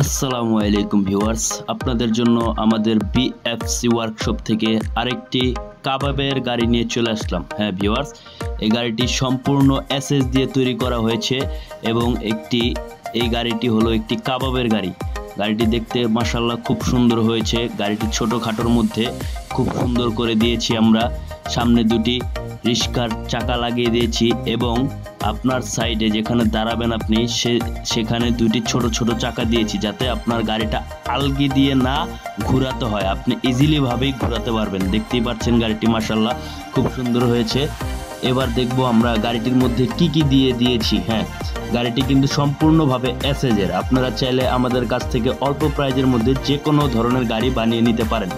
আসসালামু আলাইকুম ভিউয়ার্স, আপনাদের জন্য আমাদের বিএফসি ওয়ার্কশপ থেকে আরেকটি কাবাবের গাড়ি নিয়ে চলে আসলাম। হ্যাঁ ভিউয়ার্স, এই গাড়িটি সম্পূর্ণ এসএস দিয়ে তৈরি করা হয়েছে এবং এই গাড়িটি হলো একটি কাবাবের গাড়ি। গাড়িটি দেখতে মাশাআল্লাহ খুব সুন্দর হয়েছে। গাড়িটি ছোটোখাটোর মধ্যে খুব সুন্দর করে দিয়েছি আমরা। সামনে দুটি রিস্কার চাকা লাগিয়ে দিয়েছি এবং আপনার সাইডে যেখানে দাঁড়াবেন আপনি সেখানে দুটি ছোট ছোট চাকা দিয়েছি, যাতে আপনার গাড়িটা আলগি দিয়ে না ঘোরাতে হয়, আপনি ইজিলি ভাবেই ঘোরাতে পারবেন। দেখতেই পাচ্ছেন গাড়িটি মাশাআল্লাহ খুব সুন্দর হয়েছে। এবার দেখবো আমরা গাড়িটির মধ্যে কি কি দিয়েছি। হ্যাঁ, গাড়িটি কিন্তু সম্পূর্ণভাবে এসএজের। আপনারা চাইলে আমাদের কাছ থেকে অল্প প্রাইজের মধ্যে যে কোনো ধরনের গাড়ি বানিয়ে নিতে পারেন।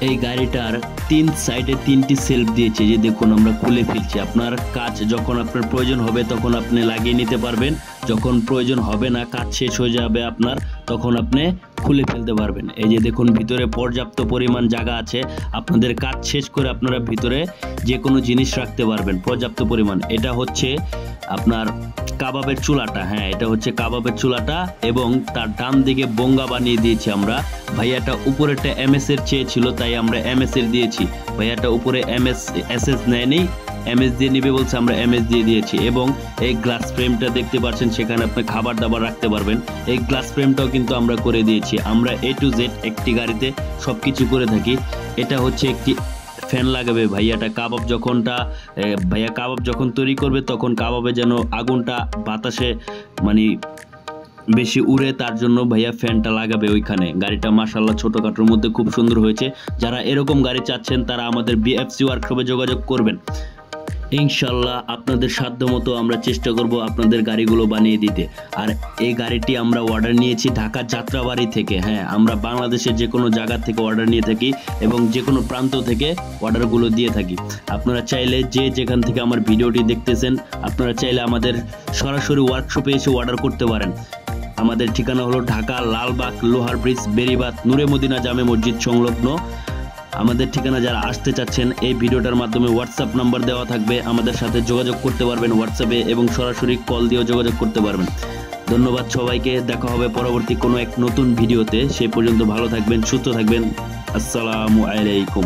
এই গাড়িটার তিন সাইডে তিনটি সেলফ দিয়েছে, যে দেখুন আমরা খুলে ফেলছি। আপনার কাজ যখন আপনার প্রয়োজন হবে তখন আপনি লাগিয়ে নিতে পারবেন, যখন প্রয়োজন হবে না, কাজ শেষ হয়ে যাবে আপনার, তখন আপনি খুলে ফেলতে পারবেন। এই যে দেখুন ভিতরে পর্যাপ্ত পরিমাণ জায়গা আছে, আপনাদের কাজ শেষ করে আপনারা ভিতরে যে কোনো জিনিস রাখতে পারবেন পর্যাপ্ত পরিমাণ। এটা হচ্ছে আপনার কাবাবের চুলাটা। হ্যাঁ, এটা হচ্ছে কাবাবের চুলাটা এবং তার ডান দিকে বোঙ্গা বানিয়ে দিয়েছি আমরা। ভাইয়াটা উপরেটা এমএস এর চেয়েছিল, তাই আমরা এমএস এর দিয়েছি। ভাইয়াটা উপরে এসএস নেয়নি, এমএস দিয়ে নিবে বলছে, আমরা এমএস দিয়ে দিয়েছি। এবং এই গ্লাস ফ্রেমটা দেখতে পাচ্ছেন, সেখানে আপনি খাবার দাবার রাখতে পারবেন। এই গ্লাস ফ্রেমটাও কিন্তু আমরা করে দিয়েছি। আমরা A to Z একটি গাড়িতে সব কিছু করে থাকি। এটা হচ্ছে একটি ফ্যান লাগাবে ভাইয়া কাবাব যখন তৈরি করবে, তখন কাবাবে যেন আগুনটা বাতাসে বেশি উড়ে, তার জন্য ভাইয়া ফ্যানটা লাগাবে ওইখানে। গাড়িটা মাশাআল্লাহ ছোটোখাটোর মধ্যে খুব সুন্দর হয়েছে। যারা এরকম গাড়ি চাচ্ছেন তারা আমাদের বিএফসি ওয়ার্কশপে যোগাযোগ করবেন। ইনশাল্লাহ আপনাদের সাধ্য মতো আমরা চেষ্টা করব আপনাদের গাড়িগুলো বানিয়ে দিতে। আর এই গাড়িটি আমরা অর্ডার নিয়েছি ঢাকা যাত্রাবাড়ি থেকে। হ্যাঁ, আমরা বাংলাদেশের যে কোনো জায়গা থেকে অর্ডার নিয়ে থাকি এবং যে কোনো প্রান্ত থেকে অর্ডারগুলো দিয়ে থাকি। আপনারা চাইলে যেখান থেকে আমার ভিডিওটি দেখতেছেন, আপনারা চাইলে আমাদের সরাসরি ওয়ার্কশপে এসে অর্ডার করতে পারেন। আমাদের ঠিকানা হলো ঢাকা লালবাগ লোহার ব্রিজ বেরিবাদ নূরে মদিনা জামে মসজিদ সংলগ্ন। আমাদের ঠিকানা যারা আসতে চাচ্ছেন, এই ভিডিওটার মাধ্যমে হোয়াটসঅ্যাপ নাম্বার দেওয়া থাকবে, আমাদের সাথে যোগাযোগ করতে পারবেন হোয়াটসঅ্যাপে এবং সরাসরি কল দিয়েও যোগাযোগ করতে পারবেন। ধন্যবাদ সবাইকে, দেখা হবে পরবর্তী কোনো এক নতুন ভিডিওতে। সেই পর্যন্ত ভালো থাকবেন, সুস্থ থাকবেন। আসসালামু আলাইকুম।